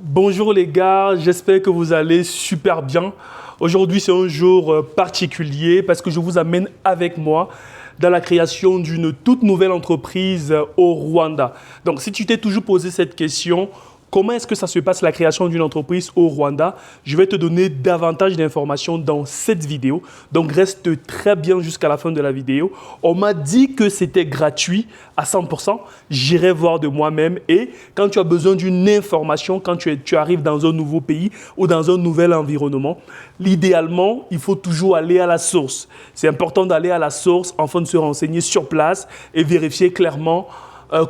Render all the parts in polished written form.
Bonjour les gars, j'espère que vous allez super bien. Aujourd'hui, c'est un jour particulier parce que je vous amène avec moi dans la création d'une toute nouvelle entreprise au Rwanda. Donc, si tu t'es toujours posé cette question, comment est-ce que ça se passe la création d'une entreprise au Rwanda? Je vais te donner davantage d'informations dans cette vidéo. Donc, reste très bien jusqu'à la fin de la vidéo. On m'a dit que c'était gratuit à 100%. J'irai voir de moi-même. Et quand tu as besoin d'une information, quand tu arrives dans un nouveau pays ou dans un nouvel environnement, idéalement, il faut toujours aller à la source. C'est important d'aller à la source afin de se renseigner sur place et vérifier clairement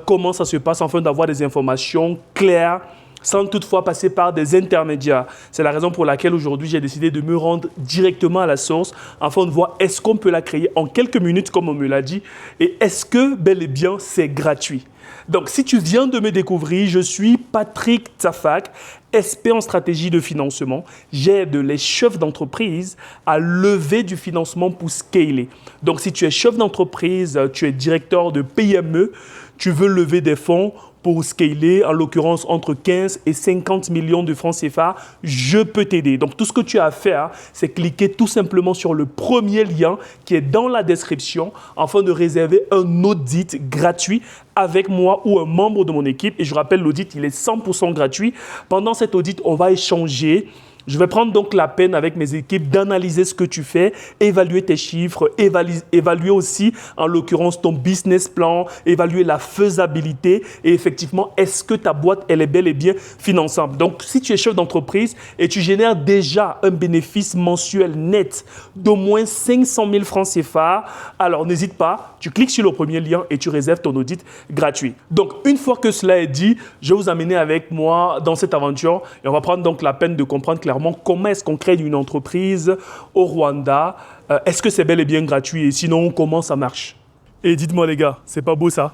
comment ça se passe afin d'avoir des informations claires sans toutefois passer par des intermédiaires. C'est la raison pour laquelle aujourd'hui j'ai décidé de me rendre directement à la source afin de voir est-ce qu'on peut la créer en quelques minutes comme on me l'a dit et est-ce que bel et bien c'est gratuit. Donc si tu viens de me découvrir, je suis Patrick Tafak, expert en stratégie de financement. J'aide les chefs d'entreprise à lever du financement pour scaler. Donc si tu es chef d'entreprise, tu es directeur de PME, tu veux lever des fonds pour scaler, en l'occurrence entre 15 et 50 millions de francs CFA, je peux t'aider. Donc tout ce que tu as à faire, c'est cliquer tout simplement sur le premier lien qui est dans la description afin de réserver un audit gratuit avec moi ou un membre de mon équipe. Et je rappelle, l'audit, il est 100% gratuit. Pendant cet audit, on va échanger. Je vais prendre donc la peine avec mes équipes d'analyser ce que tu fais, évaluer tes chiffres, évaluer aussi en l'occurrence ton business plan, évaluer la faisabilité et effectivement est-ce que ta boîte elle est bel et bien finançable. Donc si tu es chef d'entreprise et tu génères déjà un bénéfice mensuel net d'au moins 500 000 francs CFA, alors n'hésite pas, tu cliques sur le premier lien et tu réserves ton audit gratuit. Donc une fois que cela est dit, je vais vous amener avec moi dans cette aventure et on va prendre donc la peine de comprendre clairement comment est-ce qu'on crée une entreprise au Rwanda. Est-ce que c'est bel et bien gratuit et sinon comment ça marche? Et dites-moi les gars, c'est pas beau ça?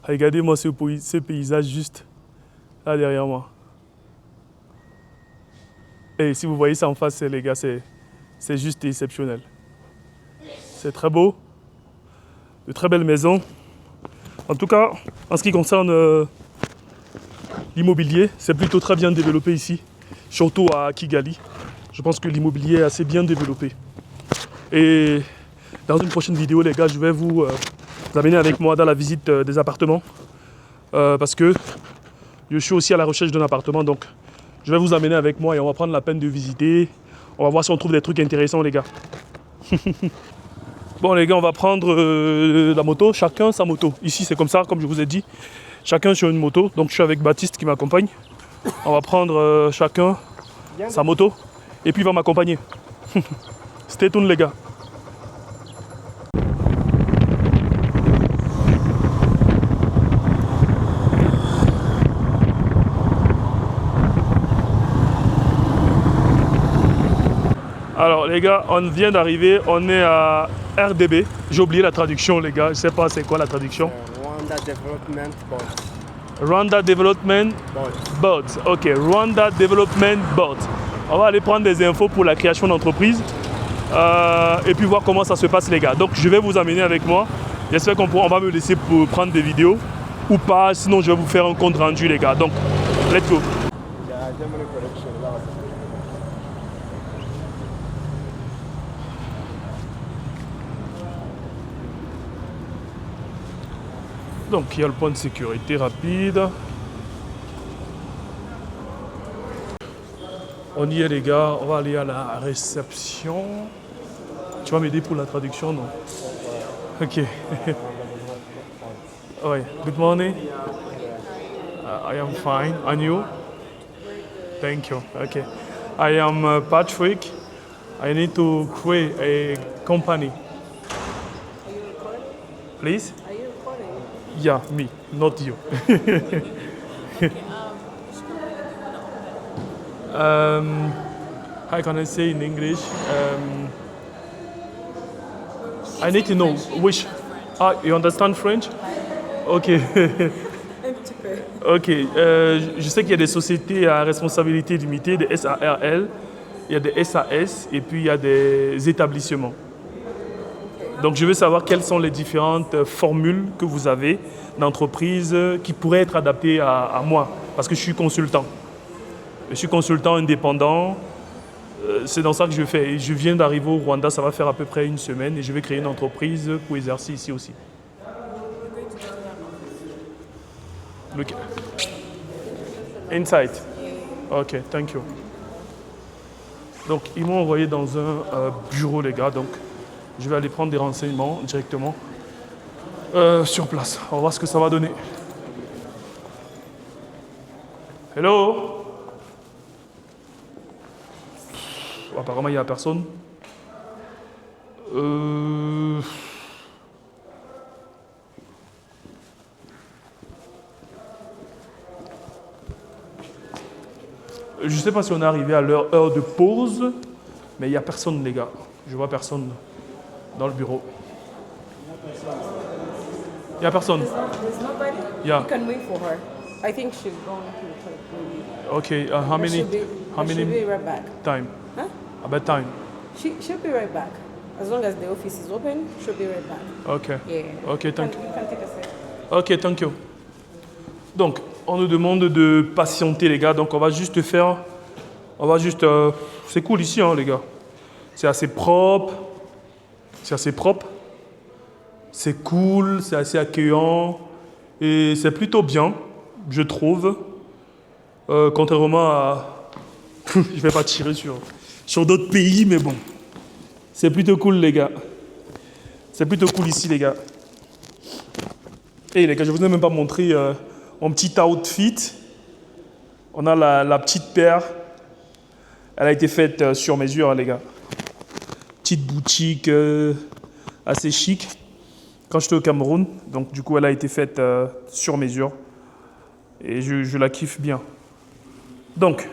Regardez-moi ce paysage juste là derrière moi. Et si vous voyez ça en face, les gars, c'est juste exceptionnel. C'est très beau, de très belles maisons. En tout cas, en ce qui concerne l'immobilier, c'est plutôt très bien développé ici. Surtout à Kigali. Je pense que l'immobilier est assez bien développé. Et dans une prochaine vidéo, les gars, je vais vous amener avec moi dans la visite des appartements. Parce que je suis aussi à la recherche d'un appartement. Donc, je vais vous amener avec moi et on va prendre la peine de visiter. On va voir si on trouve des trucs intéressants, les gars. Bon, les gars, on va prendre la moto. Chacun sa moto. Ici, c'est comme ça, comme je vous ai dit. Chacun sur une moto. Donc, je suis avec Baptiste qui m'accompagne. On va prendre chacun sa moto et puis il va m'accompagner. Stay tuned les gars. Alors les gars, on vient d'arriver, on est à RDB. J'ai oublié la traduction les gars, je sais pas c'est quoi la traduction. Rwanda Development Board. Rwanda Development Board. Ok, Rwanda Development Board. On va aller prendre des infos pour la création d'entreprise et puis voir comment ça se passe les gars. Donc je vais vous amener avec moi. J'espère qu'on va me laisser pour prendre des vidéos ou pas, sinon je vais vous faire un compte rendu les gars. Donc, let's go. Donc il y a le point de sécurité rapide. On y est les gars, on va aller à la réception. Tu vas m'aider pour la traduction, non? Ok. Oui, good morning. I am fine. And you? Thank you. Okay. I am Patrick. I need to create a company. Please? Yeah, me, not you. How can I say in English? I need to know which. You understand French? Ok. Ok. Je sais qu'il y a des sociétés à responsabilité limitée, des SARL, il y a des SAS et puis il y a des établissements. Donc je veux savoir quelles sont les différentes formules que vous avez d'entreprise qui pourraient être adaptées à moi, parce que je suis consultant. Je suis consultant indépendant. C'est dans ça que je fais. Je viens d'arriver au Rwanda, ça va faire à peu près une semaine et je vais créer une entreprise pour exercer ici aussi. Look. Inside. Ok, thank you. Donc, ils m'ont envoyé dans un bureau, les gars. Donc, je vais aller prendre des renseignements directement sur place. On va voir ce que ça va donner. Hello? Apparemment, il n'y a personne. Je ne sais pas si on est arrivé à leur heure de pause, mais il n'y a personne, les gars. Je vois personne dans le bureau. Il n'y a personne. There's nobody? Yeah. You can wait for her. I think she's going to the toilet. Okay, how many She'll be right back. time? Huh? About time. She'll be right back. As long as the office is open, she'll be right back. Okay. Yeah. Okay, thank you. You can take a seat. Ok, thank you. Donc, on nous demande de patienter, les gars. Donc, on va juste faire... c'est cool ici, hein, les gars. C'est assez propre. C'est cool, c'est assez accueillant. Et c'est plutôt bien, je trouve. Contrairement à... je ne vais pas tirer sur d'autres pays, mais bon. C'est plutôt cool, les gars. C'est plutôt cool ici, les gars. Et les gars, je ne vous ai même pas montré mon petit outfit. On a la petite paire. Elle a été faite sur mesure, hein, les gars. Petite boutique assez chic. Quand j'étais au Cameroun, donc du coup, elle a été faite sur mesure. Et je la kiffe bien. Donc,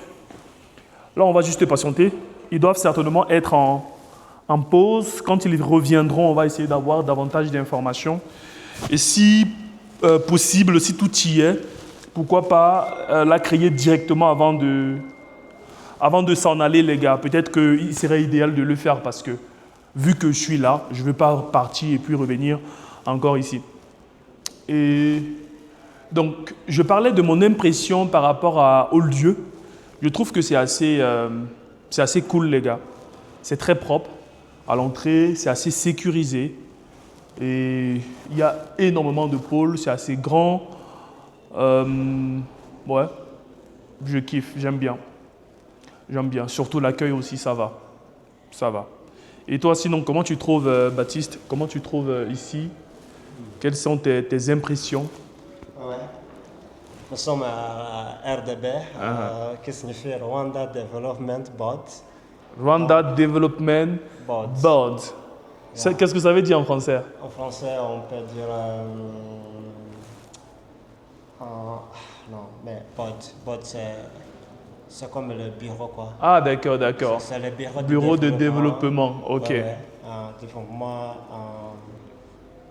là, on va juste patienter. Ils doivent certainement être en pause. Quand ils reviendront, on va essayer d'avoir davantage d'informations. Et si possible, si tout y est, pourquoi pas la créer directement avant de s'en aller, les gars. Peut-être qu'il serait idéal de le faire parce que vu que je suis là, je ne veux pas partir et puis revenir encore ici. Et donc, je parlais de mon impression par rapport au lieu. Je trouve que c'est assez cool, les gars. C'est très propre. À l'entrée, c'est assez sécurisé. Et il y a énormément de pôles, c'est assez grand. Ouais, je kiffe, j'aime bien. J'aime bien. Surtout l'accueil aussi, ça va. Ça va. Et toi, sinon, comment tu trouves, Baptiste? Comment tu trouves ici? Quelles sont tes impressions? Ouais. Nous sommes à RDB, qui signifie Rwanda Development Board. Rwanda Development Board. Yeah. Qu'est-ce que ça veut dire en français? En français, on peut dire... non, mais board c'est comme le bureau, quoi. Ah, d'accord, d'accord. C'est le bureau de développement. Ok. Ouais, développement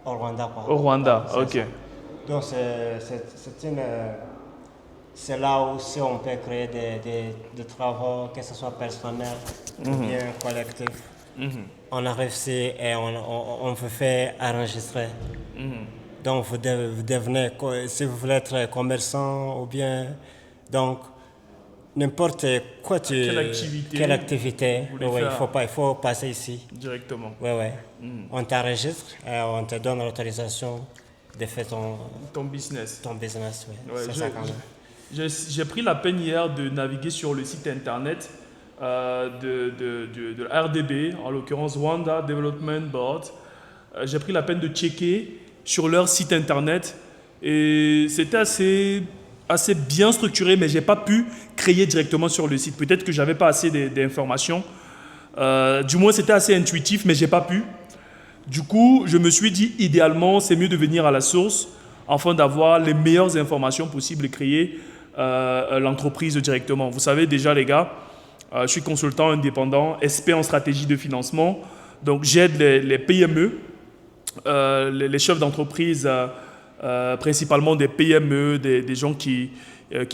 au Rwanda, quoi. Au Rwanda, Ouais, ok. ça. Donc, c'est là où si on peut créer des travaux, que ce soit personnel ou bien collectif. On a réussi et on vous fait enregistrer. Donc, vous devenez, si vous voulez être commerçant ou bien, donc, n'importe quoi quelle activité oui, il faut passer ici. Directement. Ouais. On t'enregistre et on te donne l'autorisation de faire ton business. Ton business, oui. Ouais, c'est ça quand même. J'ai pris la peine hier de naviguer sur le site internet de la RDB, en l'occurrence Rwanda Development Board. J'ai pris la peine de checker sur leur site internet et c'était assez bien structuré, mais je n'ai pas pu créer directement sur le site. Peut-être que je n'avais pas assez d'informations. Du moins, c'était assez intuitif, mais je n'ai pas pu. Du coup, je me suis dit, idéalement, c'est mieux de venir à la source afin d'avoir les meilleures informations possibles et créer l'entreprise directement. Vous savez déjà, les gars, je suis consultant indépendant, expert en stratégie de financement. Donc, j'aide les PME, les chefs d'entreprise, principalement des PME, des gens qui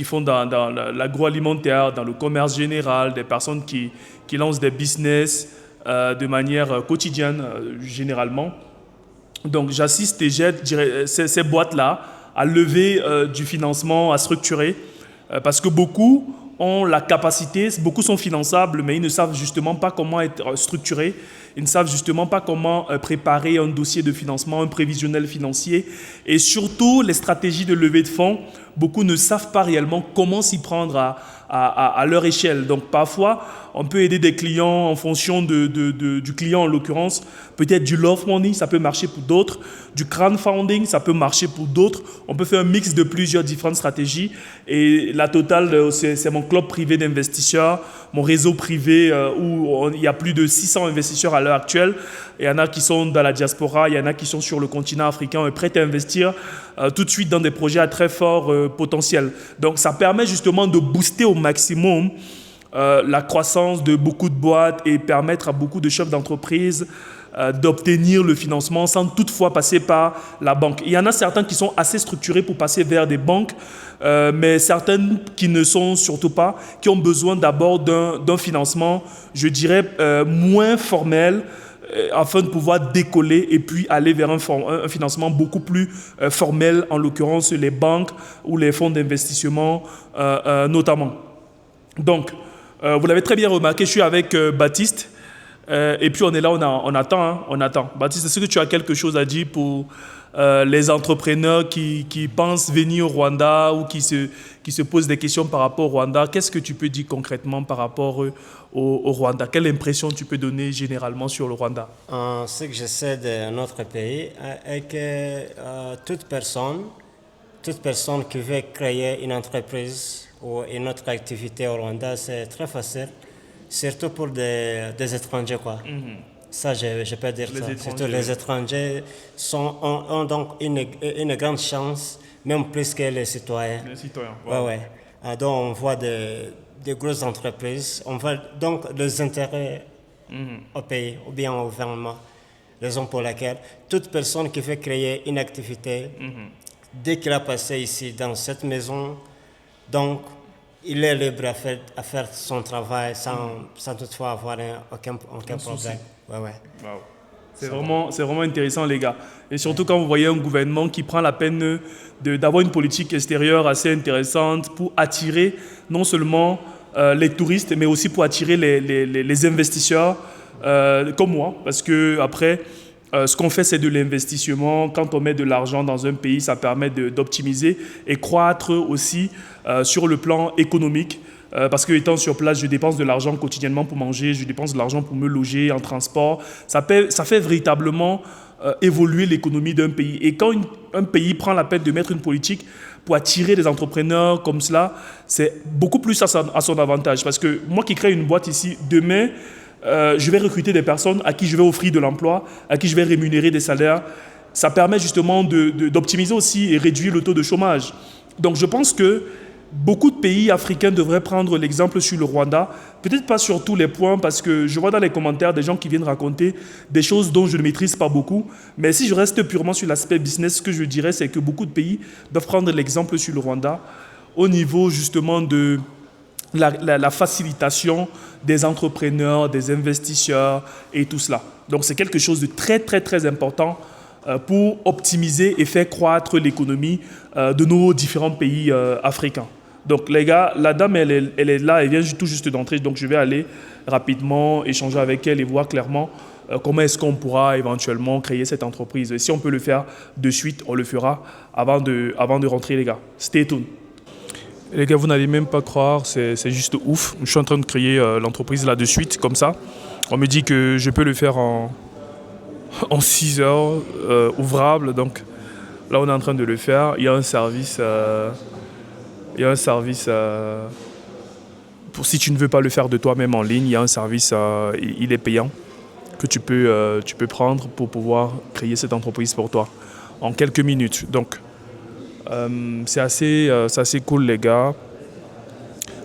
font dans l'agroalimentaire, dans le commerce général, des personnes qui lancent des business de manière quotidienne, généralement. Donc, j'assiste et j'aide ces boîtes-là à lever du financement, à structurer, parce que beaucoup ont la capacité, beaucoup sont finançables, mais ils ne savent justement pas comment être structurés, ils ne savent justement pas comment préparer un dossier de financement, un prévisionnel financier, et surtout les stratégies de levée de fonds, beaucoup ne savent pas réellement comment s'y prendre à leur échelle. Donc parfois, on peut aider des clients en fonction du client en l'occurrence, peut-être du love money, ça peut marcher pour d'autres, du crowdfunding, ça peut marcher pour d'autres. On peut faire un mix de plusieurs différentes stratégies et la totale, c'est mon club privé d'investisseurs, mon réseau privé où il y a plus de 600 investisseurs à l'heure actuelle. Il y en a qui sont dans la diaspora, il y en a qui sont sur le continent africain et prêts à investir tout de suite dans des projets à très fort potentiel. Donc ça permet justement de booster au maximum la croissance de beaucoup de boîtes et permettre à beaucoup de chefs d'entreprise d'obtenir le financement sans toutefois passer par la banque. Il y en a certains qui sont assez structurés pour passer vers des banques, mais certaines qui ne sont surtout pas, qui ont besoin d'abord d'un financement, je dirais, moins formel, afin de pouvoir décoller et puis aller vers un financement beaucoup plus formel, en l'occurrence les banques ou les fonds d'investissement notamment. Donc, vous l'avez très bien remarqué, je suis avec Baptiste et puis on est là, on attend. Baptiste, est-ce que tu as quelque chose à dire pour les entrepreneurs qui pensent venir au Rwanda ou qui se posent des questions par rapport au Rwanda? Qu'est-ce que tu peux dire concrètement par rapport au Rwanda? Quelle impression tu peux donner généralement sur le Rwanda? Ce que je sais de notre pays est que toute personne qui veut créer une entreprise ou une autre activité au Rwanda, c'est très facile, surtout pour des étrangers, quoi. Ça, je peux dire ça. Surtout les étrangers ont donc une grande chance, même plus que les citoyens. Les citoyens, ouais. Donc, on voit des grosses entreprises, on voit donc les intérêts au pays ou bien au gouvernement. Raison pour laquelle toute personne qui veut créer une activité, dès qu'il a passé ici dans cette maison, donc il est libre à faire son travail sans toutefois avoir aucun problème. Ouais. Wow. C'est vraiment intéressant, les gars. Et surtout quand vous voyez un gouvernement qui prend la peine d'avoir une politique extérieure assez intéressante pour attirer non seulement les touristes, mais aussi pour attirer les investisseurs comme moi. Parce que après, ce qu'on fait, c'est de l'investissement. Quand on met de l'argent dans un pays, ça permet d'optimiser et croître aussi sur le plan économique. Parce que étant sur place, je dépense de l'argent quotidiennement pour manger, je dépense de l'argent pour me loger, en transport. Ça fait véritablement évoluer l'économie d'un pays. Et quand un pays prend la peine de mettre une politique pour attirer des entrepreneurs comme cela, c'est beaucoup plus à son avantage. Parce que moi qui crée une boîte ici, demain, je vais recruter des personnes à qui je vais offrir de l'emploi, à qui je vais rémunérer des salaires. Ça permet justement d'optimiser aussi et réduire le taux de chômage. Donc je pense que beaucoup de pays africains devraient prendre l'exemple sur le Rwanda. Peut-être pas sur tous les points, parce que je vois dans les commentaires des gens qui viennent raconter des choses dont je ne maîtrise pas beaucoup. Mais si je reste purement sur l'aspect business, ce que je dirais, c'est que beaucoup de pays doivent prendre l'exemple sur le Rwanda au niveau justement de la facilitation des entrepreneurs, des investisseurs et tout cela. Donc c'est quelque chose de très très très important pour optimiser et faire croître l'économie de nos différents pays africains. Donc les gars, la dame elle est là, elle vient tout juste d'entrer, donc je vais aller rapidement échanger avec elle et voir clairement comment est-ce qu'on pourra éventuellement créer cette entreprise. Et si on peut le faire de suite, on le fera avant de rentrer, les gars. Stay tuned. Les gars, vous n'allez même pas croire, c'est juste ouf. Je suis en train de créer l'entreprise là de suite, comme ça. On me dit que je peux le faire en 6 heures ouvrables. Donc là, on est en train de le faire. Il y a un service, pour si tu ne veux pas le faire de toi-même en ligne, il y a un service, il est payant, que tu peux prendre pour pouvoir créer cette entreprise pour toi en quelques minutes. Donc, c'est assez cool, les gars.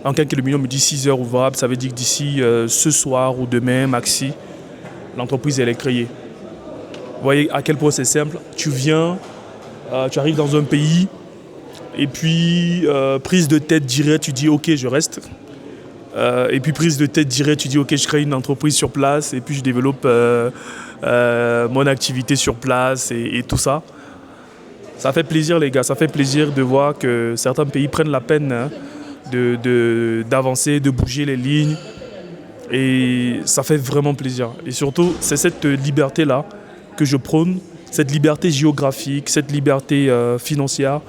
En quelques minutes, on me dit 6 heures ouvrables. Ça veut dire que d'ici ce soir ou demain, maxi, l'entreprise, elle est créée. Vous voyez à quel point c'est simple. Tu viens, tu arrives dans un pays, et puis prise de tête directe, tu dis ok, je reste. Et puis prise de tête directe, tu dis ok, je crée une entreprise sur place, et puis je développe mon activité sur place et tout ça. Ça fait plaisir, les gars, ça fait plaisir de voir que certains pays prennent la peine d'avancer, de bouger les lignes. Et ça fait vraiment plaisir. Et surtout, c'est cette liberté-là que je prône, cette liberté géographique, cette liberté financière.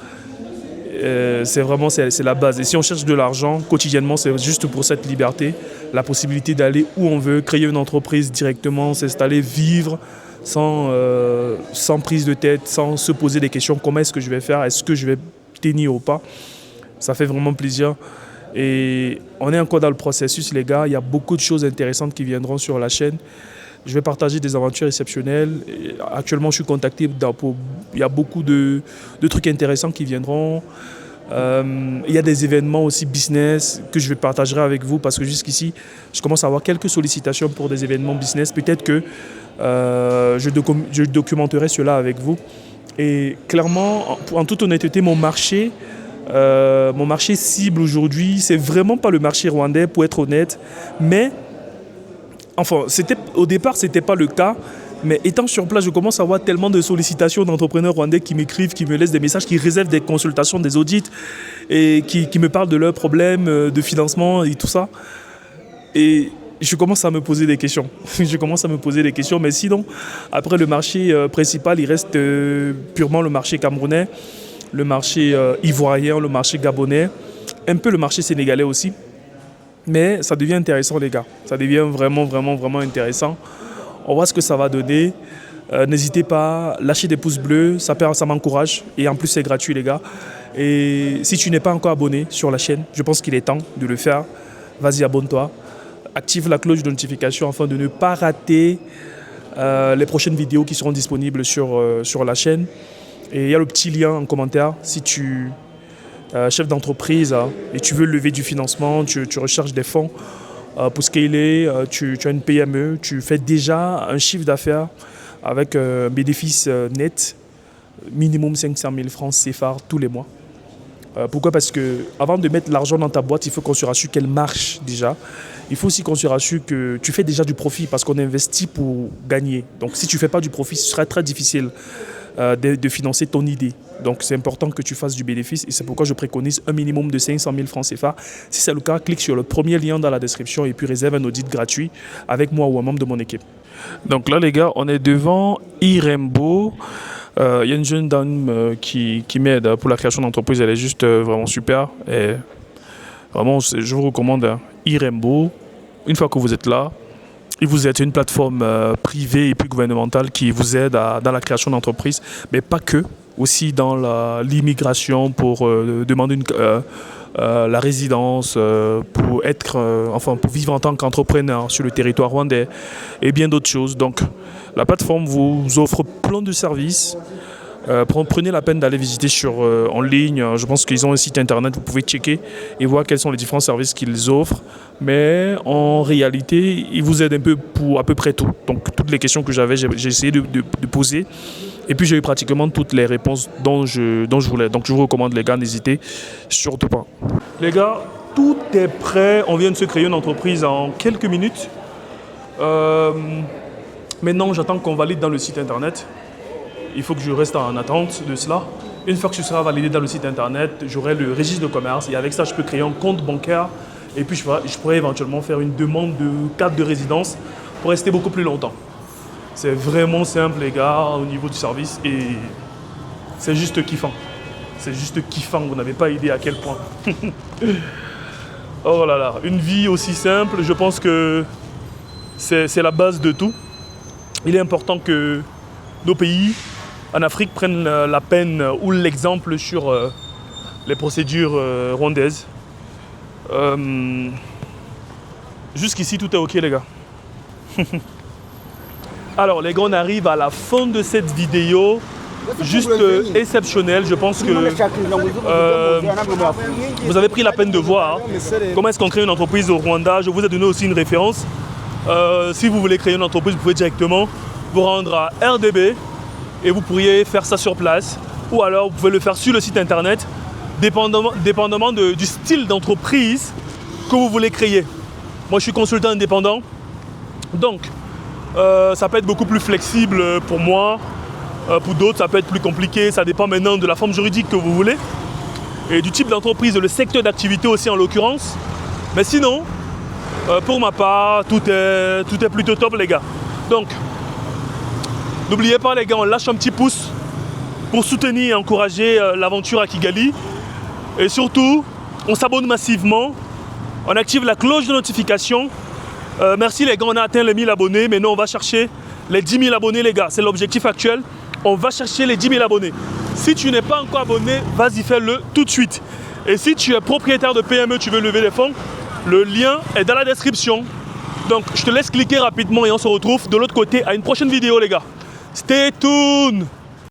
C'est la base. Et si on cherche de l'argent quotidiennement, c'est juste pour cette liberté, la possibilité d'aller où on veut, créer une entreprise directement, s'installer, vivre sans prise de tête, sans se poser des questions. Comment est-ce que je vais faire? Est-ce que je vais tenir ou pas? Ça fait vraiment plaisir. Et on est encore dans le processus, les gars. Il y a beaucoup de choses intéressantes qui viendront sur la chaîne. Je vais partager des aventures exceptionnelles. Et actuellement, je suis contacté il y a beaucoup de trucs intéressants qui viendront. Il y a des événements aussi business que je vais partager avec vous parce que jusqu'ici, je commence à avoir quelques sollicitations pour des événements business. Peut-être que je documenterai cela avec vous. Et clairement, en toute honnêteté, mon marché cible aujourd'hui, c'est vraiment pas le marché rwandais, pour être honnête. Mais, enfin, au départ, c'était pas le cas. Mais étant sur place, je commence à avoir tellement de sollicitations d'entrepreneurs rwandais qui m'écrivent, qui me laissent des messages, qui réservent des consultations, des audits et qui me parlent de leurs problèmes de financement et tout ça. Et je commence à me poser des questions. Mais sinon, après le marché principal, il reste purement le marché camerounais, le marché ivoirien, le marché gabonais, un peu le marché sénégalais aussi. Mais ça devient intéressant, les gars. Ça devient vraiment, vraiment, vraiment intéressant. On voit ce que ça va donner. N'hésitez pas, lâchez des pouces bleus, ça m'encourage. Et en plus, c'est gratuit, les gars. Et si tu n'es pas encore abonné sur la chaîne, je pense qu'il est temps de le faire. Vas-y, abonne-toi. Active la cloche de notification afin de ne pas rater les prochaines vidéos qui seront disponibles sur la chaîne. Et il y a le petit lien en commentaire si tu es chef d'entreprise et tu veux lever du financement, tu recherches des fonds pour scaler, tu as une PME, tu fais déjà un chiffre d'affaires avec un bénéfice net, minimum 500 000 francs CFA tous les mois. Pourquoi? Parce qu'avant de mettre l'argent dans ta boîte, il faut qu'on se rassure qu'elle marche déjà. Il faut aussi qu'on se rassure que tu fais déjà du profit parce qu'on investit pour gagner. Donc si tu ne fais pas du profit, ce sera très difficile de financer ton idée. Donc c'est important que tu fasses du bénéfice et c'est pourquoi je préconise un minimum de 500 000 francs CFA. Si c'est le cas, clique sur le premier lien dans la description et puis réserve un audit gratuit avec moi ou un membre de mon équipe. Donc là les gars, on est devant Irembo. Il y a une jeune dame qui m'aide pour la création d'entreprise, elle est juste vraiment super. Et vraiment, je vous recommande Irembo. Une fois que vous êtes là, vous êtes une plateforme privée et puis gouvernementale qui vous aide dans la création d'entreprise, mais pas que, aussi dans l'immigration pour demander la résidence, pour vivre en tant qu'entrepreneur sur le territoire rwandais et bien d'autres choses. Donc, la plateforme vous offre plein de services. Prenez la peine d'aller visiter en ligne. Je pense qu'ils ont un site internet, vous pouvez checker et voir quels sont les différents services qu'ils offrent. Mais en réalité, ils vous aident un peu pour à peu près tout. Donc toutes les questions que j'avais, j'ai essayé de poser. Et puis j'ai eu pratiquement toutes les réponses dont je voulais. Donc je vous recommande les gars, n'hésitez surtout pas. Les gars, tout est prêt. On vient de se créer une entreprise en quelques minutes. Maintenant, j'attends qu'on valide dans le site internet. Il faut que je reste en attente de cela. Une fois que ce sera validé dans le site internet, j'aurai le registre de commerce et avec ça, je peux créer un compte bancaire et puis je pourrais éventuellement faire une demande de carte de résidence pour rester beaucoup plus longtemps. C'est vraiment simple les gars au niveau du service et c'est juste kiffant. C'est juste kiffant, vous n'avez pas idée à quel point. Oh là là, une vie aussi simple, je pense que c'est la base de tout. Il est important que nos pays en Afrique prennent la peine ou l'exemple sur les procédures rwandaises. Jusqu'ici, tout est OK, les gars. Alors, les gars, on arrive à la fin de cette vidéo. Juste exceptionnelle. Je pense que vous avez pris la peine de voir comment est-ce qu'on crée une entreprise au Rwanda. Je vous ai donné aussi une référence. Si vous voulez créer une entreprise, vous pouvez directement vous rendre à RDB et vous pourriez faire ça sur place. Ou alors, vous pouvez le faire sur le site internet, dépendamment du style d'entreprise que vous voulez créer. Moi, je suis consultant indépendant. Donc, ça peut être beaucoup plus flexible pour moi. Pour d'autres, ça peut être plus compliqué. Ça dépend maintenant de la forme juridique que vous voulez. et du type d'entreprise, le secteur d'activité aussi en l'occurrence. Mais sinon, pour ma part, tout est plutôt top les gars. Donc, n'oubliez pas les gars, on lâche un petit pouce pour soutenir et encourager l'aventure à Kigali. Et surtout, on s'abonne massivement, on active la cloche de notification. Merci les gars, on a atteint les 1000 abonnés. Maintenant, on va chercher les 10 000 abonnés les gars. C'est l'objectif actuel. On va chercher les 10 000 abonnés. Si tu n'es pas encore abonné, vas-y, fais-le tout de suite. Et si tu es propriétaire de PME, tu veux lever des fonds, le lien est dans la description. Donc, je te laisse cliquer rapidement et on se retrouve de l'autre côté à une prochaine vidéo les gars. Stay tuned!